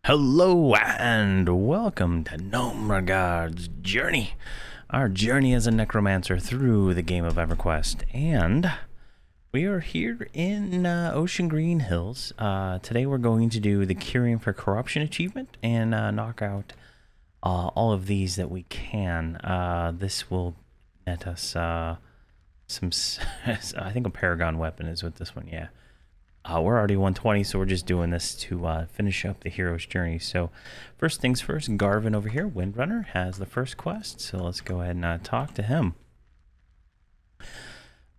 Hello and welcome to Nomeregard's journey. Our journey as a necromancer through the game of Everquest, and we are here in Ocean Green Hills. Today we're going to do the Curing for Corruption achievement and knock out all of these that we can. This will net us some, I think a Paragon weapon is with this one, yeah. We're already 120, so we're just doing this to finish up the hero's journey. So first things first, Garvin over here, Windrunner, has the first quest. So let's go ahead and talk to him.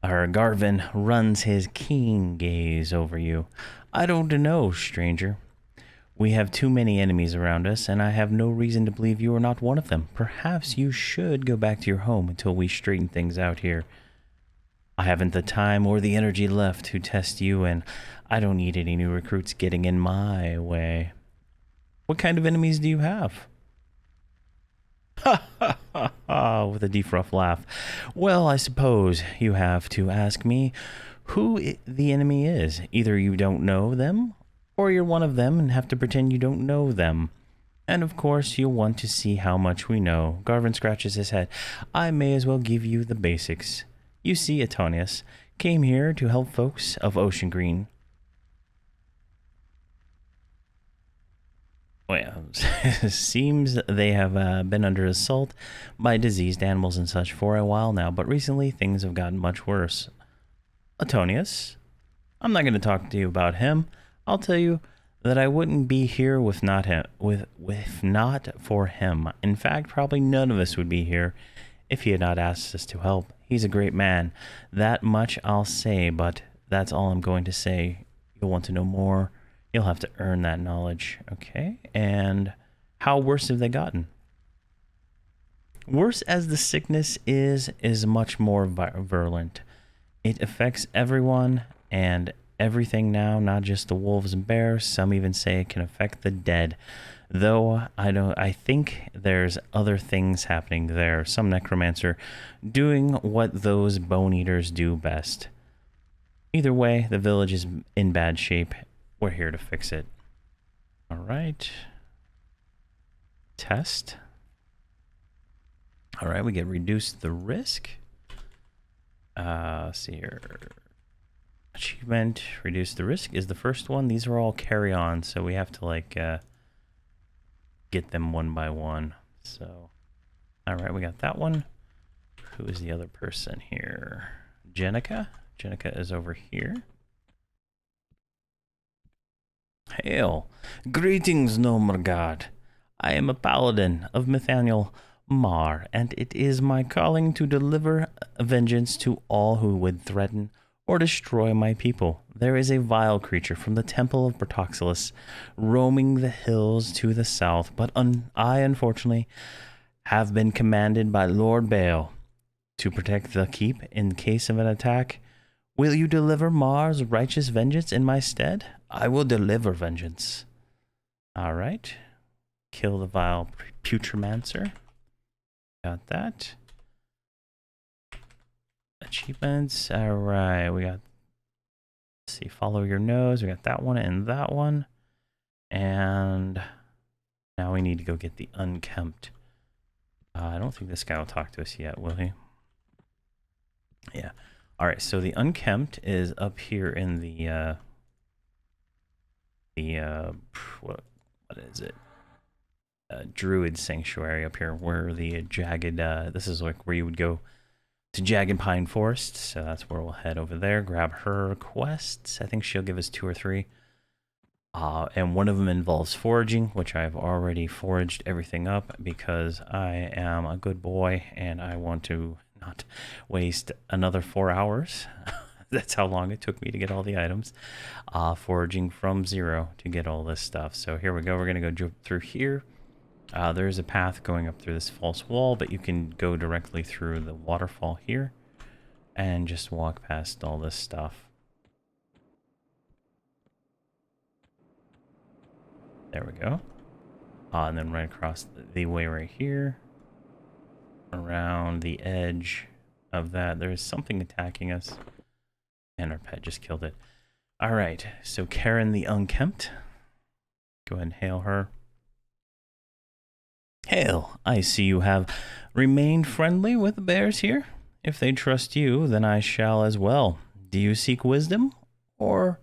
Garvin runs his keen gaze over you. I don't know, stranger. We have too many enemies around us, and I have no reason to believe you are not one of them. Perhaps you should go back to your home until we straighten things out here. I haven't the time or the energy left to test you, and I don't need any new recruits getting in my way. What kind of enemies do you have? Ha ha ha ha, with a deep rough laugh. Well, I suppose you have to ask me who the enemy is. Either you don't know them, or you're one of them and have to pretend you don't know them. And of course, you'll want to see how much we know. Garvin scratches his head. I may as well give you the basics. You see, Antonius came here to help folks of Ocean Green. Well, seems they have been under assault by diseased animals and such for a while now, but recently things have gotten much worse. Antonius? I'm not going to talk to you about him. I'll tell you that I wouldn't be here if not for him. In fact, probably none of us would be here if he had not asked us to help. He's a great man. That much I'll say, but that's all I'm going to say. You'll want to know more. You'll have to earn that knowledge. Okay, and how worse have they gotten? Worse as the sickness is much more virulent. It affects everyone and everything now, not just the wolves and bears. Some even say it can affect the dead. Though I think there's other things happening there. Some necromancer doing what those bone eaters do best. Either way, the village is in bad shape. We're here to fix it. All right. Test. All right, we get reduced the risk. See here. Achievement, reduce the risk is the first one. These are all carry on, so we have to like get them one by one. So, all right, we got that one. Who is the other person here? Jenica. Jenica is over here. Hail. Greetings, Nomeregard. I am a paladin of Nathaniel Mar, and it is my calling to deliver vengeance to all who would threaten or destroy my people. There is a vile creature from the temple of Bertoxilus roaming the hills to the south, but I, unfortunately, have been commanded by Lord Baal to protect the keep in case of an attack. Will you deliver Mar's righteous vengeance in my stead? I will deliver vengeance. All right. Kill the vile Putromancer. Got that. Achievements. All right. We got, let's see, follow your nose. We got that one and that one. And now we need to go get the unkempt. I don't think this guy will talk to us yet, will he? Yeah. All right, so the unkempt is up here in the what is it? Druid sanctuary up here, where the jagged. This is like where you would go to Jagged Pine Forest. So that's where we'll head over there. Grab her quests. I think she'll give us 2 or 3. And one of them involves foraging, which I've already foraged everything up because I am a good boy and I want to not waste another 4 hours. That's how long it took me to get all the items. Foraging from 0 to get all this stuff. So here we go. We're going to go through here. There's a path going up through this false wall, but you can go directly through the waterfall here and just walk past all this stuff. There we go. And then right across the way right here. Around the edge of that, there's something attacking us. And our pet just killed it. All right, so Karen the Unkempt. Go ahead and hail her. Hail, I see you have remained friendly with the bears here. If they trust you, then I shall as well. Do you seek wisdom? Or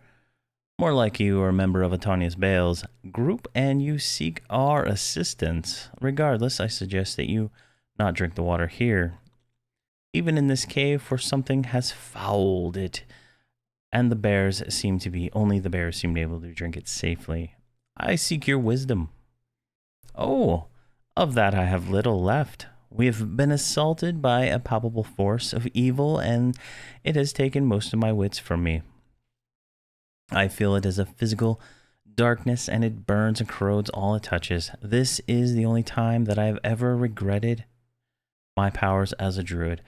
more like you are a member of Atonius Bale's group and you seek our assistance? Regardless, I suggest that you not drink the water here. Even in this cave, for something has fouled it, and only the bears seem to be able to drink it safely. I seek your wisdom. Oh, of that I have little left. We have been assaulted by a palpable force of evil, and it has taken most of my wits from me. I feel it as a physical darkness, and it burns and corrodes all it touches. This is the only time that I have ever regretted my powers as a druid,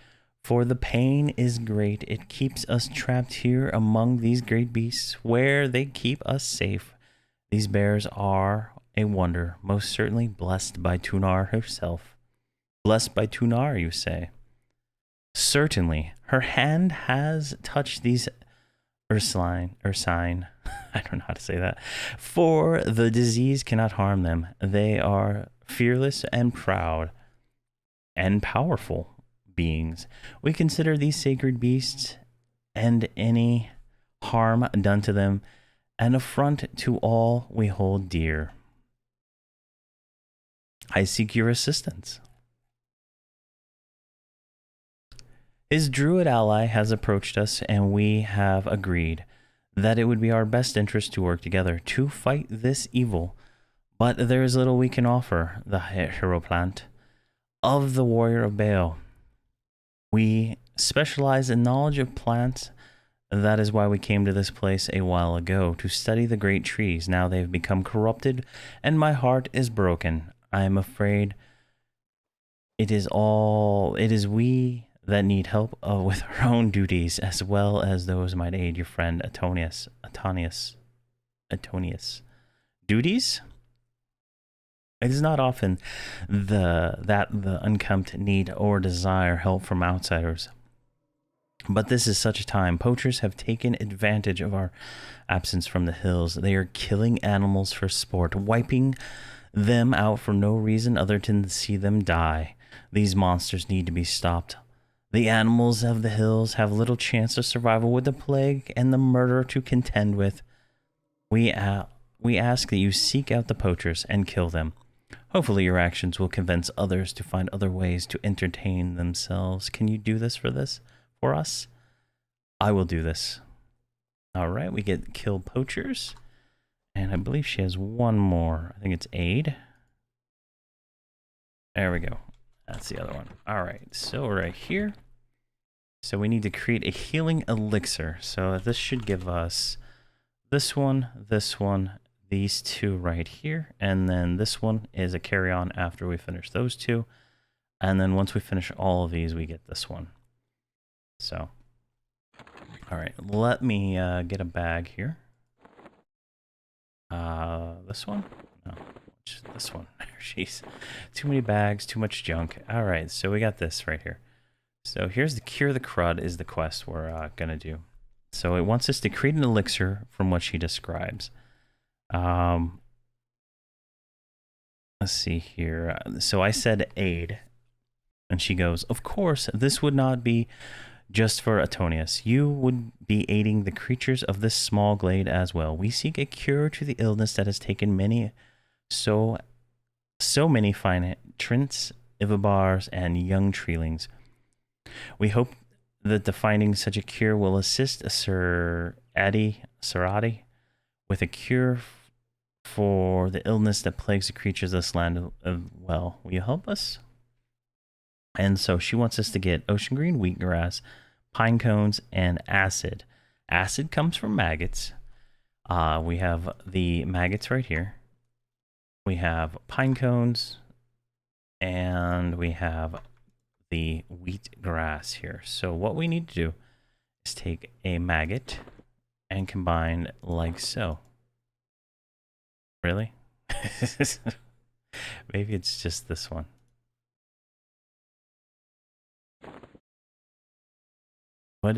for the pain is great. It keeps us trapped here among these great beasts, where they keep us safe. These bears are a wonder, most certainly blessed by Tunar herself. Blessed by Tunar, you say? Certainly. Her hand has touched these Ursine, I don't know how to say that, for the disease cannot harm them. They are fearless and proud and powerful beings. We consider these sacred beasts and any harm done to them an affront to all we hold dear. I seek your assistance. His druid ally has approached us, and we have agreed that it would be our best interest to work together to fight this evil. But there is little we can offer the hero plant of the warrior of Baal. We specialize in knowledge of plants. That is why we came to this place a while ago, to study the great trees. Now they have become corrupted, and my heart is broken. I am afraid it is we that need help with our own duties, as well as those might aid your friend Atonius. Duties? It is not often that the unkempt need or desire help from outsiders. But this is such a time. Poachers have taken advantage of our absence from the hills. They are killing animals for sport, wiping them out for no reason other than to see them die. These monsters need to be stopped. The animals of the hills have little chance of survival with the plague and the murder to contend with. We ask that you seek out the poachers and kill them. Hopefully your actions will convince others to find other ways to entertain themselves. Can you do this for us? I will do this. All right, we get kill poachers. And I believe she has one more. I think it's aid. There we go. That's the other one. All right, so right here. So we need to create a healing elixir. So this should give us this one, these two right here. And then this one is a carry on after we finish those two. And then once we finish all of these, we get this one. So, all right, let me get a bag here. This one? No, this one. Jeez, too many bags, too much junk. All right, so we got this right here. So here's the Cure the Crud is the quest we're gonna do. So it wants us to create an elixir from what she describes. Let's see here. So I said aid, and she goes, of course, this would not be just for Atonius. You would be aiding the creatures of this small glade as well. We seek a cure to the illness that has taken so many fine trints, ivibars, and young treelings. We hope that the finding such a cure will assist Sir Sarati with a cure for the illness that plagues the creatures of this land. Well, will you help us? And so she wants us to get ocean green wheatgrass, pine cones, and acid. Acid comes from maggots. We have the maggots right here. We have pine cones, and we have the wheatgrass here. So what we need to do is take a maggot and combine like so. Really? Maybe it's just this one. What?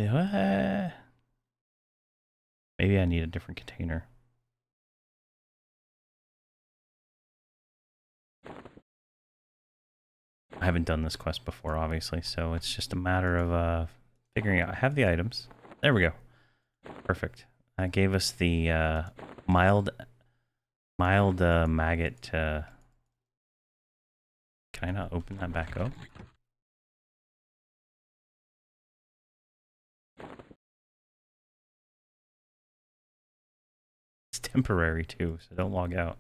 Maybe I need a different container. I haven't done this quest before, obviously, so it's just a matter of figuring out. I have the items. There we go. Perfect. That gave us the mild maggot. Can I not open that back up? It's temporary too, so don't log out.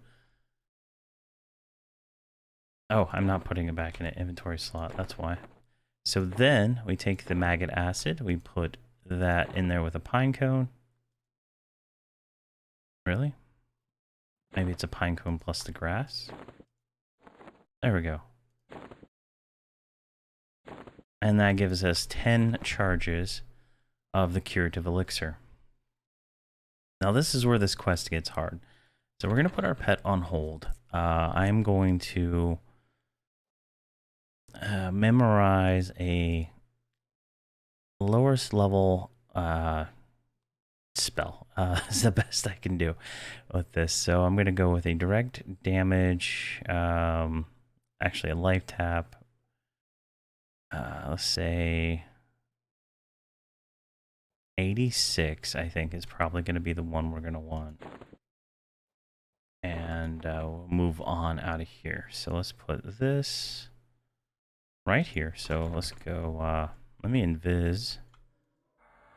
Oh, I'm not putting it back in an inventory slot, that's why. So then we take the maggot acid, we put that in there with a pine cone. Really? Maybe it's a pine cone plus the grass. There we go. And that gives us 10 charges of the curative elixir. Now this is where this quest gets hard. So we're going to put our pet on hold. I'm going to memorize a lowest level spell. Is the best I can do with this. So I'm going to go with a direct damage, actually a life tap. Let's say 86, I think, is probably going to be the one we're going to want. And we'll move on out of here. So let's put this right here. So let's go, let me invis.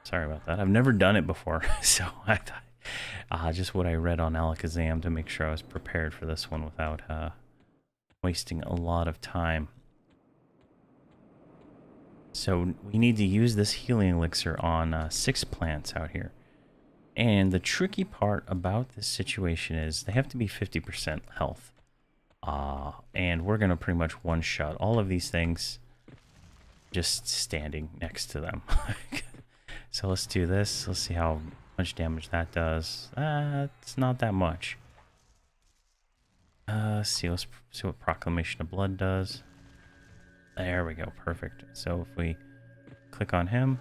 Sorry about that. I've never done it before, so I thought just what I read on Alakazam to make sure I was prepared for this one without wasting a lot of time. So we need to use this healing elixir on 6 plants out here. And the tricky part about this situation is they have to be 50% health. And we're going to pretty much one-shot all of these things just standing next to them. So let's do this. Let's see how much damage that does. It's not that much. Let's see what Proclamation of Blood does. There we go. Perfect. So if we click on him,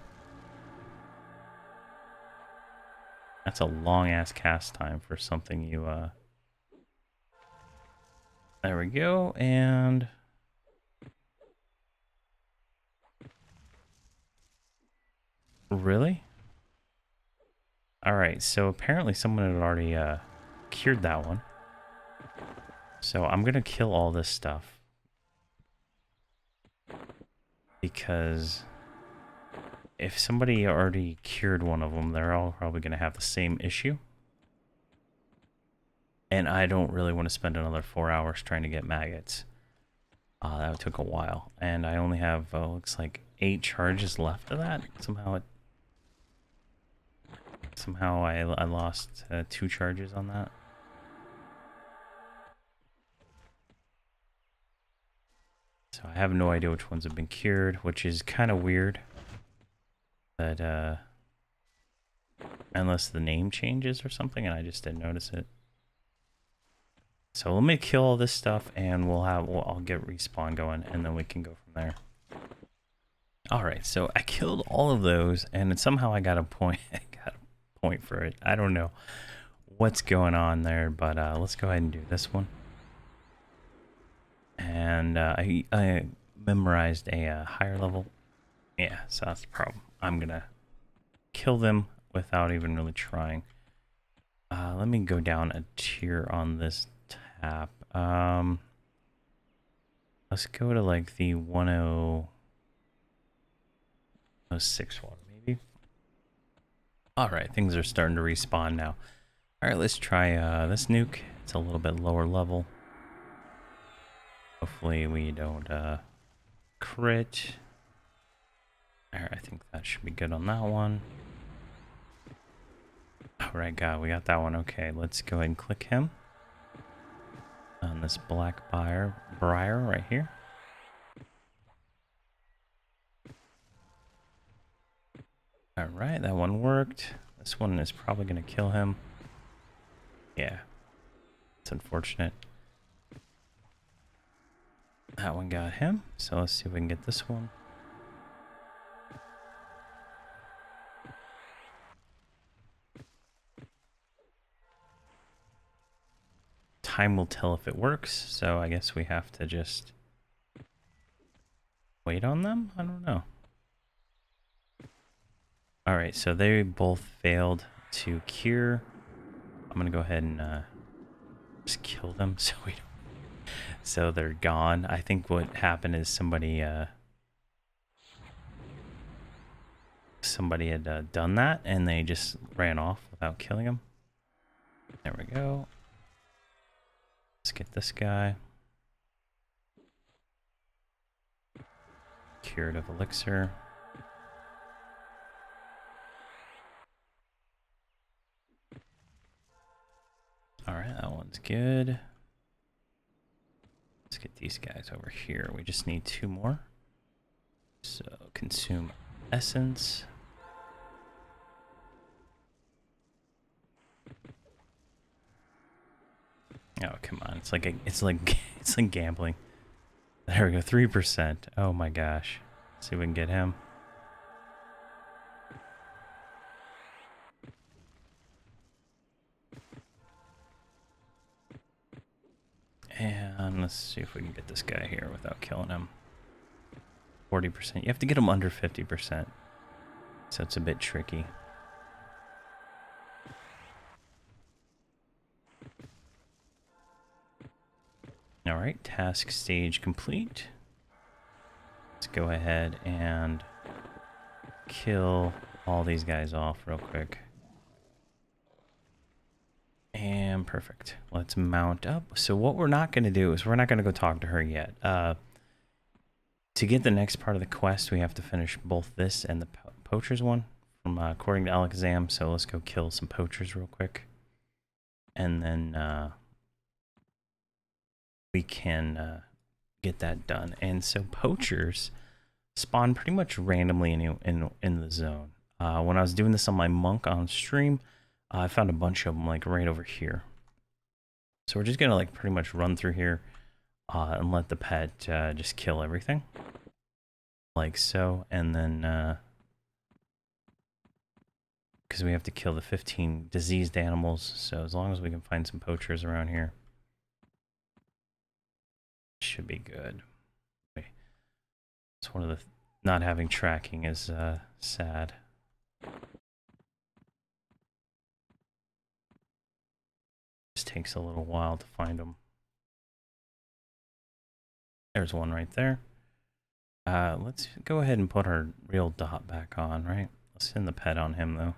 that's a long-ass cast time for something you, There we go, and... Really? Alright, so apparently someone had already, cured that one. So I'm gonna kill all this stuff. Because if somebody already cured one of them, they're all probably gonna have the same issue. And I don't really want to spend another 4 hours trying to get maggots. That took a while. And I only have, looks like 8 charges left of that. Somehow I lost 2 charges on that. So I have no idea which ones have been cured, which is kind of weird. But, unless the name changes or something and I just didn't notice it. So let me kill all this stuff and I'll get respawn going and then we can go from there. Alright, so I killed all of those and somehow I got a point. I got a point for it. I don't know what's going on there, but let's go ahead and do this one. And I memorized a higher level. Yeah, so that's the problem. I'm gonna kill them without even really trying. Let me go down a tier on this tab. Let's go to like the 106 one, maybe. Alright, things are starting to respawn now. Alright, let's try this nuke. It's a little bit lower level. Hopefully we don't crit. Alright, I think that should be good on that one. Alright, we got that one. Okay, let's go ahead and click him. On this black briar right here. Alright, that one worked. This one is probably going to kill him. Yeah. It's unfortunate. That one got him. So let's see if we can get this one. time will tell if it works, so I guess we have to just wait on them? I don't know. Alright, so they both failed to cure. I'm gonna go ahead and just kill them so they're gone. I think what happened is somebody had done that and they just ran off without killing them. There we go. Let's get this guy. Curative elixir. Alright, that one's good. Let's get these guys over here. We just need 2 more. So consume essence. Oh, come on. It's like gambling. There we go. 3%. Oh my gosh. Let's see if we can get him. And let's see if we can get this guy here without killing him. 40%. You have to get him under 50%. So it's a bit tricky. Alright, task stage complete. Let's go ahead and kill all these guys off real quick. And perfect. Let's mount up. So what we're not going to do is we're not going to go talk to her yet. To get the next part of the quest, we have to finish both this and the poachers one from according to Alakazam. So let's go kill some poachers real quick. And then we can get that done. And so poachers spawn pretty much randomly in the zone. When I was doing this on my monk on stream, I found a bunch of them like right over here. So we're just gonna like pretty much run through here and let the pet just kill everything. Like so, and then because we have to kill the 15 diseased animals, so as long as we can find some poachers around here, should be good. It's one of the not having tracking is sad. Just takes a little while to find them. There's one right there. Let's go ahead and put our real dot back on, right? Let's send the pet on him though.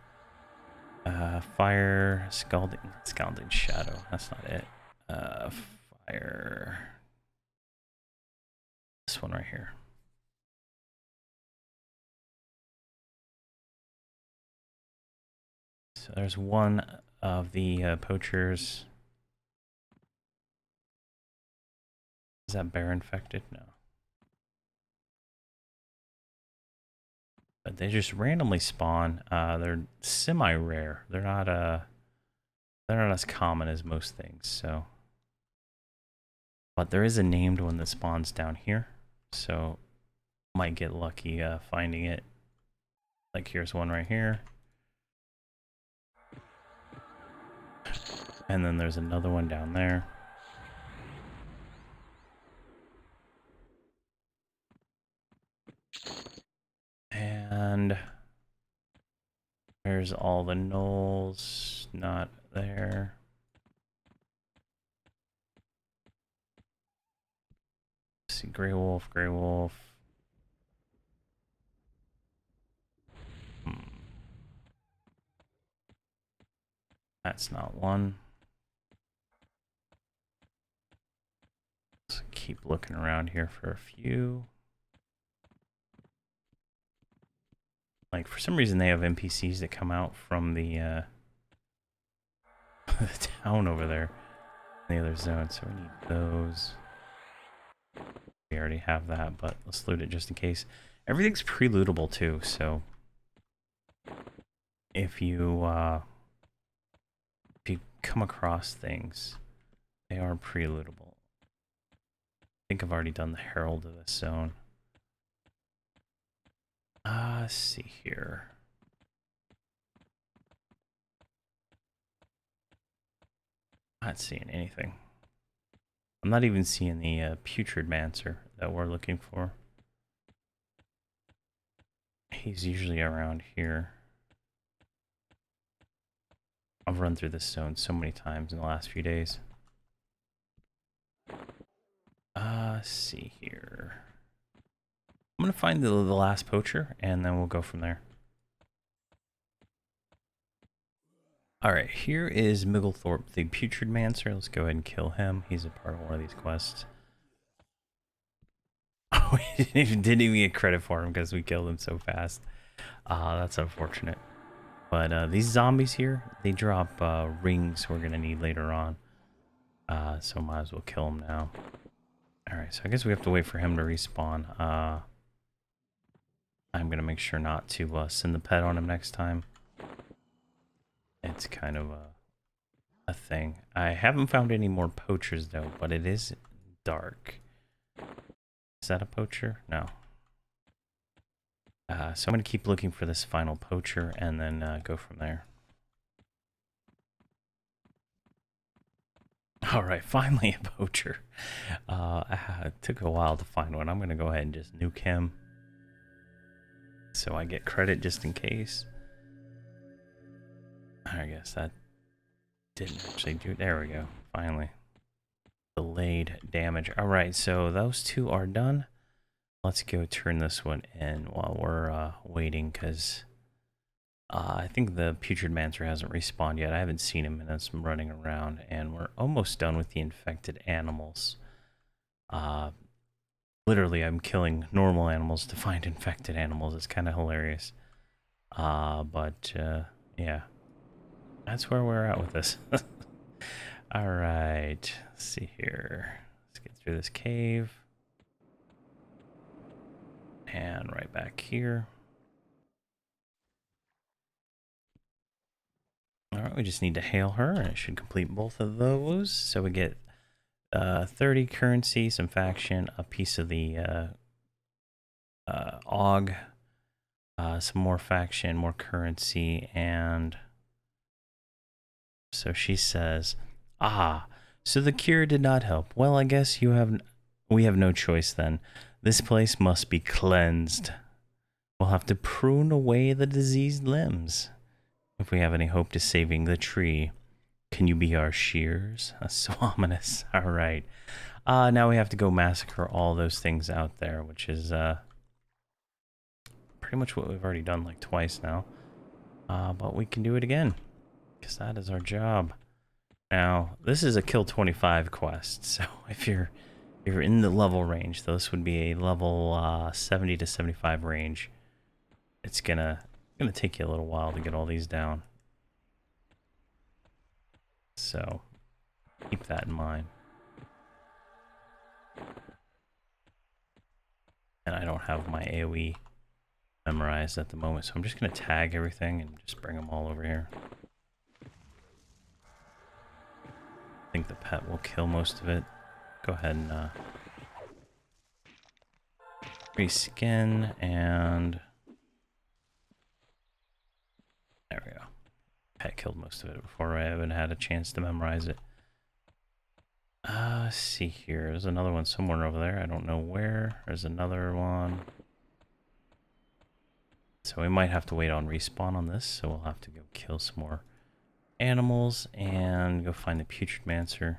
Fire, scalding shadow. That's not it. Fire. This one right here. So there's one of the poachers. Is that bear infected? No. But they just randomly spawn. They're semi-rare. They're not as common as most things, so. But there is a named one that spawns down here, so might get lucky finding it. Like here's one right here. And then there's another one down there. And there's all the gnolls, not there. Let's see, Grey Wolf. That's not one. Let's keep looking around here for a few. Like, for some reason, they have NPCs that come out from the the town over there in the other zone, so we need those. We already have that, but let's loot it just in case. Everything's pre-lootable, too, so if you come across things, they are pre-lootable. I think I've already done the Herald of this zone. Let's see here. Not seeing anything. I'm not even seeing the Putridmancer that we're looking for. He's usually around here. I've run through this zone so many times in the last few days. Let's see here. I'm gonna find the last poacher, and then we'll go from there. Alright, here is Migglethorpe, the Putridmancer. Let's go ahead and kill him. He's a part of one of these quests. Oh, we didn't even get credit for him because we killed him so fast. That's unfortunate. But these zombies here, they drop rings we're gonna need later on. So might as well kill him now. Alright, so I guess we have to wait for him to respawn. I'm gonna make sure not to send the pet on him next time. It's kind of a thing. I haven't found any more poachers though, but it is dark. Is that a poacher? No. So I'm gonna keep looking for this final poacher and then go from there. Alright, finally a poacher. It took a while to find one. I'm gonna go ahead and just nuke him, so I get credit just in case. I guess that didn't actually do it. There we go. Finally. Delayed damage. Alright, so those two are done. Let's go turn this one in while we're waiting, because I think the Putridmancer hasn't respawned yet. I haven't seen him, and it's running around, and we're almost done with the infected animals. Literally, I'm killing normal animals to find infected animals. It's kind of hilarious. Yeah. That's where we're at with this. Alright, let's see here. Let's get through this cave. And right back here. Alright, we just need to hail her, and it should complete both of those. So we get 30 currency, some faction, a piece of the AUG, some more faction, more currency, and so she says, so the cure did not help. Well, I guess we have no choice then. This place must be cleansed. We'll have to prune away the diseased limbs if we have any hope to saving the tree. Can you be our shears? That's so ominous. All right. Now we have to go massacre all those things out there, which is pretty much what we've already done like twice now. But we can do it again, because that is our job. Now, this is a kill 25 quest, so if you're in the level range, this would be a level 70 to 75 range. It's gonna take you a little while to get all these down. So, keep that in mind. And I don't have my AoE memorized at the moment, so I'm just going to tag everything and just bring them all over here. I think the pet will kill most of it. Go ahead and reskin, and there we go. Pet killed most of it before I even had a chance to memorize it. Let's see here. There's another one somewhere over there. I don't know where. There's another one. So we might have to wait on respawn on this, so we'll have to go kill some more animals and go find the Putridmancer.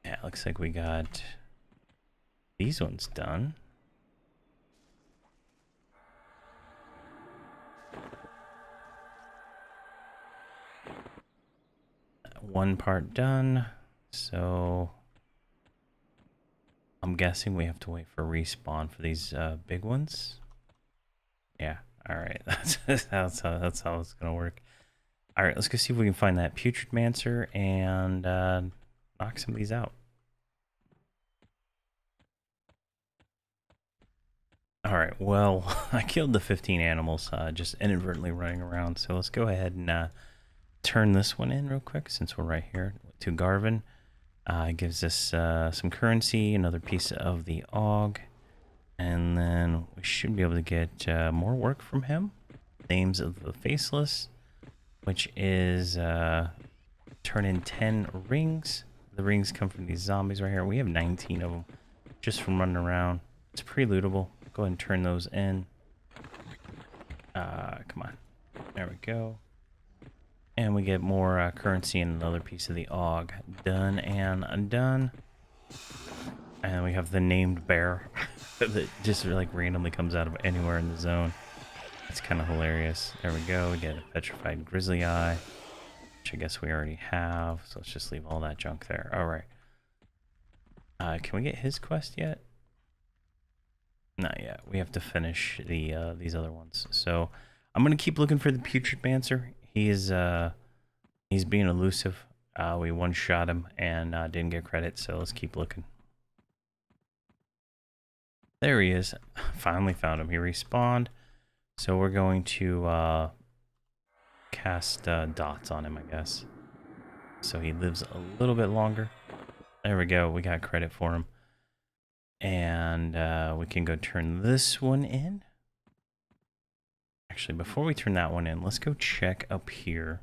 Yeah, looks like we got these ones done. One part done, so I'm guessing we have to wait for respawn for these big ones. Yeah, all right, that's how it's gonna work. All right, let's go see if we can find that Putridmancer and knock some of these out. All right, well, I killed the 15 animals just inadvertently running around, so let's go ahead and turn this one in real quick since we're right here to Garvin. It gives us some currency, another piece of the AUG, and then we should be able to get more work from him. Names of the Faceless, which is turn in 10 rings. The rings come from these zombies right here. We have 19 of them just from running around. It's pre-lootable. Go ahead and turn those in. Come on. There we go. And we get more currency and another piece of the AUG. Done and undone. And we have the named bear that just like randomly comes out of anywhere in the zone. It's kind of hilarious. There we go. We get a petrified grizzly eye, which I guess we already have. So let's just leave all that junk there. All right. Can we get his quest yet? Not yet. We have to finish the these other ones. So I'm gonna keep looking for the Putrid Mancer. He's being elusive. We one-shot him and didn't get credit. So let's keep looking. There he is. Finally found him. He respawned. So we're going to cast dots on him, I guess. So he lives a little bit longer. There we go. We got credit for him. And we can go turn this one in. Actually, before we turn that one in, let's go check up here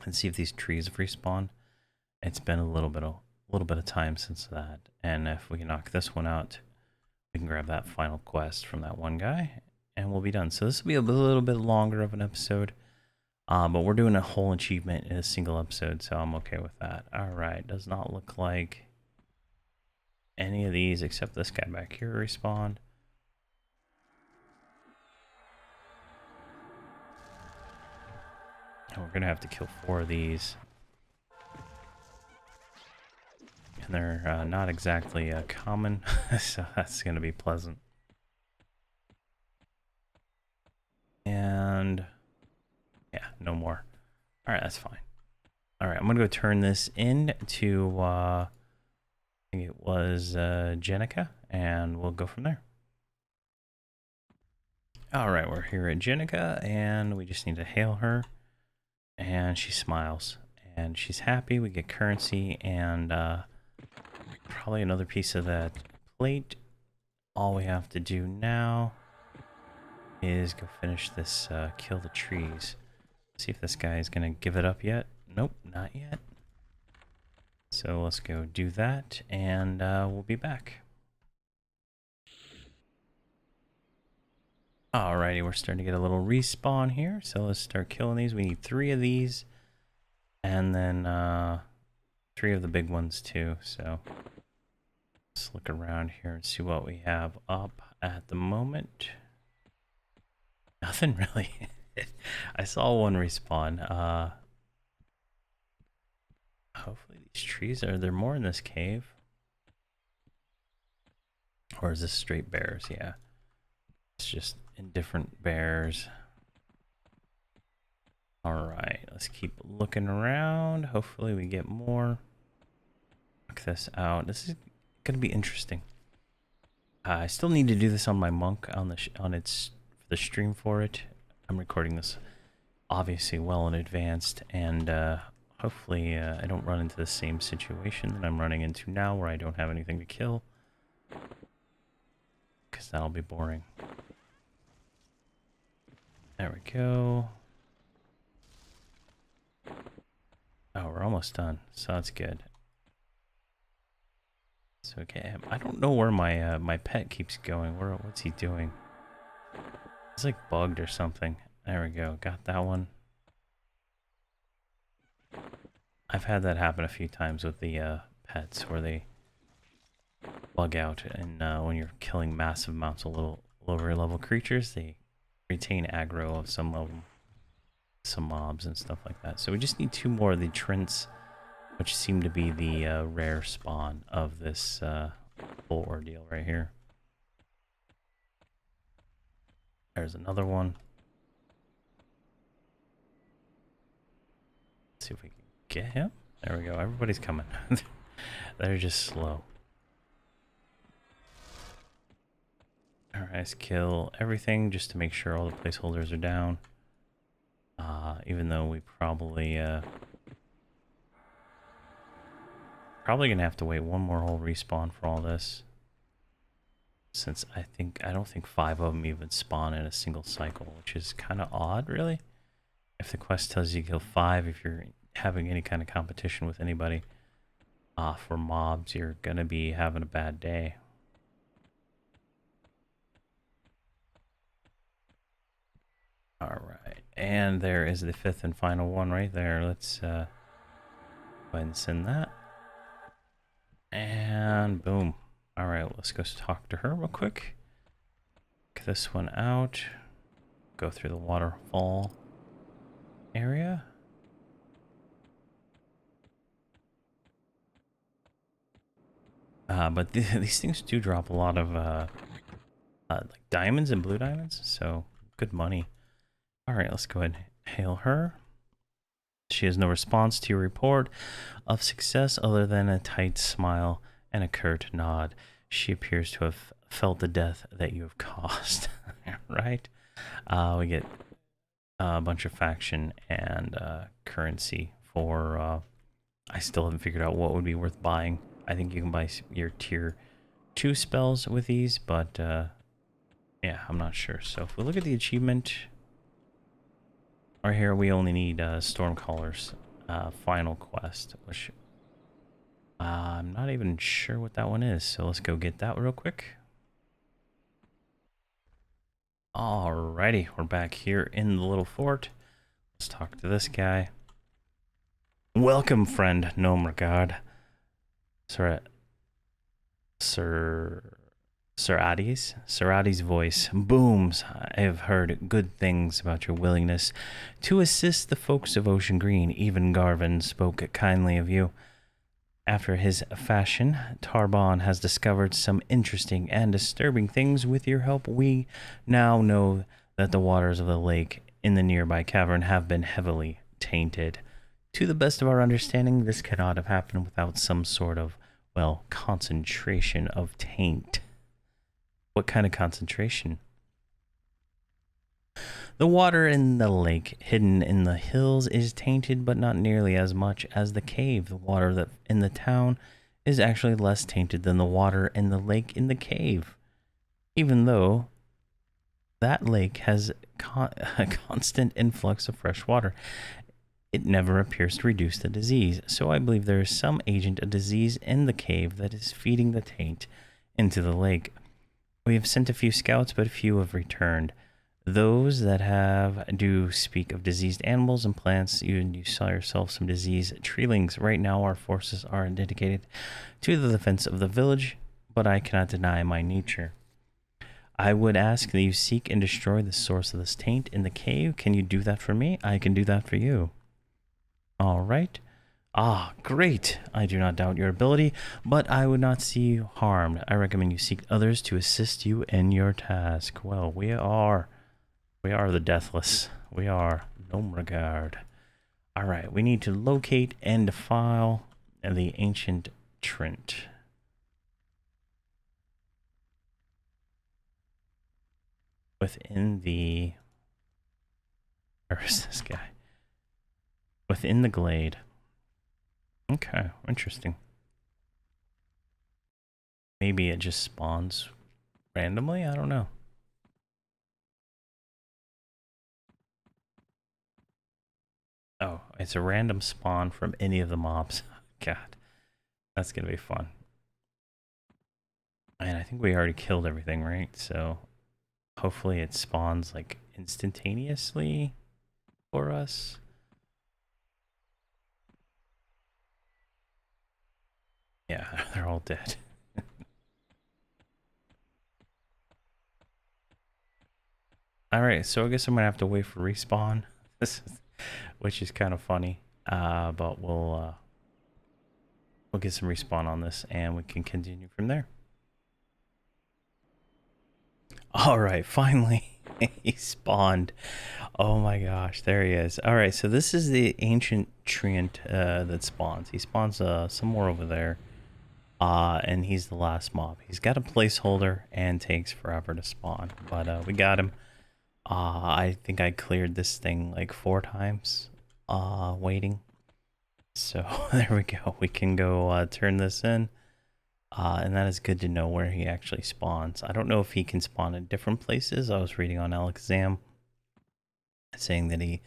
and see if these trees have respawned. It's been a little bit of time since that. And if we can knock this one out, we can grab that final quest from that one guy, and we'll be done. So this will be a little bit longer of an episode, but we're doing a whole achievement in a single episode, so I'm okay with that. All right, does not look like any of these except this guy back here respawned. And we're gonna have to kill 4 of these. And they're not exactly common, so that's going to be pleasant. And yeah, no more. All right, that's fine. All right, I'm going to go turn this in to, I think it was Jenica, and we'll go from there. All right, we're here at Jenica, and we just need to hail her. And she smiles, and she's happy. We get currency, and probably another piece of that plate. All we have to do now is go finish this kill the trees. See if this guy is gonna give it up yet. Nope, not yet. So let's go do that, and we'll be back. Alrighty, we're starting to get a little respawn here, so let's start killing these. We need 3 of these, and then 3 of the big ones too, so let's look around here and see what we have up at the moment. Nothing really. I saw one respawn. Hopefully these trees, are there more in this cave? Or is this straight bears? Yeah. It's just indifferent bears. Alright, let's keep looking around. Hopefully we get more. Check this out. This is gonna be interesting. I still need to do this on my monk on the stream for it. I'm recording this obviously well in advance, and hopefully I don't run into the same situation that I'm running into now, where I don't have anything to kill, because that'll be boring. There we go. Oh, we're almost done, so that's good. So okay, I don't know where my my pet keeps going. What's he doing? It's like bugged or something. There we go. Got that one. I've had that happen a few times with the pets, where they bug out, and when you're killing massive amounts of little lower level creatures, they retain aggro of some of them, some mobs and stuff like that. So we just need 2 more of the Trents, which seem to be the rare spawn of this whole ordeal right here. There's another one. Let's see if we can get him. There we go. Everybody's coming. They're just slow. Alright, let's kill everything just to make sure all the placeholders are down. Even though we probably gonna have to wait 1 more whole respawn for all this, since I don't think 5 of them even spawn in a single cycle, which is kind of odd, really. If the quest tells you to kill 5, if you're having any kind of competition with anybody for mobs, you're gonna be having a bad day. All right, and there is the 5th and final one right there. Let's go ahead and send that. And boom. All right, let's go talk to her real quick. Get this one out. Go through the waterfall area. But these things do drop a lot of like diamonds and blue diamonds, so good money. All right, let's go ahead and hail her. She has no response to your report of success other than a tight smile and a curt nod. She appears to have felt the death that you have caused. Right? We get a bunch of faction and currency for... I still haven't figured out what would be worth buying. I think you can buy your tier 2 spells with these, but yeah, I'm not sure. So if we look at the achievement... Right here, we only need Stormcaller's final quest, which I'm not even sure what that one is. So let's go get that real quick. Alrighty, we're back here in the little fort. Let's talk to this guy. Welcome, friend Nomeregard. Sir Adi's voice booms. I have heard good things about your willingness to assist the folks of Ocean Green. Even Garvin spoke kindly of you. After his fashion, Tarbon has discovered some interesting and disturbing things. With your help, we now know that the waters of the lake in the nearby cavern have been heavily tainted. To the best of our understanding, this cannot have happened without some sort of, well, concentration of taint. What kind of concentration? The water in the lake hidden in the hills is tainted, but not nearly as much as the cave. The water that in the town is actually less tainted than the water in the lake in the cave, even though that lake has a constant influx of fresh water. It never appears to reduce the disease, so I believe there is some agent of disease in the cave that is feeding the taint into the lake. We have sent a few scouts, but few have returned. Those that have do speak of diseased animals and plants. You saw yourself some diseased treelings. Right now, our forces are dedicated to the defense of the village, but I cannot deny my nature. I would ask that you seek and destroy the source of this taint in the cave. Can you do that for me? I can do that for you. All right. Ah, great. I do not doubt your ability, but I would not see you harmed. I recommend you seek others to assist you in your task. Well, we are the Deathless. We are Nomeregard. All right, we need to locate and defile the ancient Trent. Within the... Where is this guy? Within the glade. Okay, interesting. Maybe it just spawns randomly? I don't know. Oh, it's a random spawn from any of the mobs. God, that's gonna be fun. And I think we already killed everything, right? So hopefully it spawns like instantaneously for us. Yeah, they're all dead. Alright, so I guess I'm gonna have to wait for respawn. Which is kind of funny. But we'll get some respawn on this and we can continue from there. Alright, finally he spawned. Oh my gosh, there he is. Alright, so this is the ancient treant that spawns. He spawns somewhere over there. And he's the last mob. He's got a placeholder and takes forever to spawn, but we got him. I think I cleared this thing like 4 times waiting. So there we go. We can go turn this in. And that is good to know where he actually spawns. I don't know if he can spawn in different places. I was reading on Alexam saying that he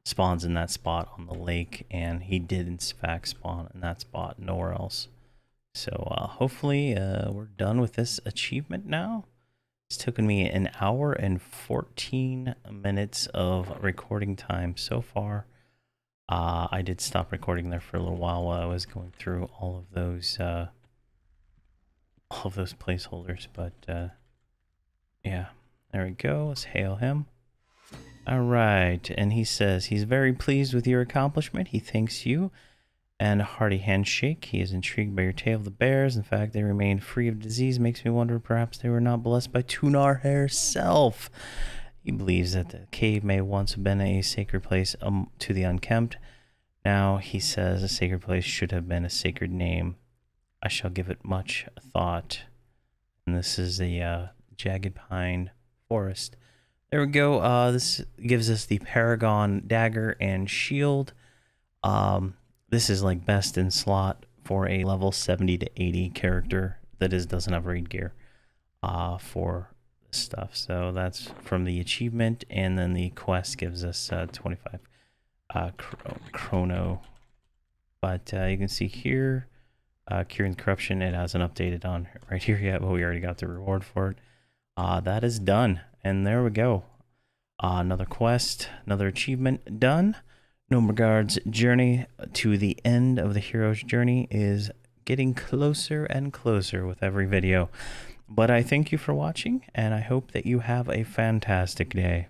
spawns in that spot on the lake, and he did in fact spawn in that spot, nowhere else. So hopefully we're done with this achievement now. It's taken me an hour and 14 minutes of recording time so far. I did stop recording there for a little while I was going through all of those placeholders, but yeah, there we go. Let's hail him. All right, and he says he's very pleased with your accomplishment. He thanks you and a hearty handshake. He is intrigued by your tale of the bears. In fact, they remain free of disease. Makes me wonder perhaps they were not blessed by Tunar herself. He believes that the cave may once have been a sacred place to the unkempt. Now, he says a sacred place should have been a sacred name. I shall give it much thought. And this is the Jagged Pine Forest. There we go. This gives us the Paragon Dagger and Shield. This is like best in slot for a level 70 to 80 character that doesn't have raid gear for this stuff. So that's from the achievement, and then the quest gives us 25 chrono. But you can see here, Curing Corruption, it hasn't updated on right here yet, but we already got the reward for it. That is done, and there we go. Another quest, another achievement done. Nomeregard's journey to the end of the hero's journey is getting closer and closer with every video. But I thank you for watching, and I hope that you have a fantastic day.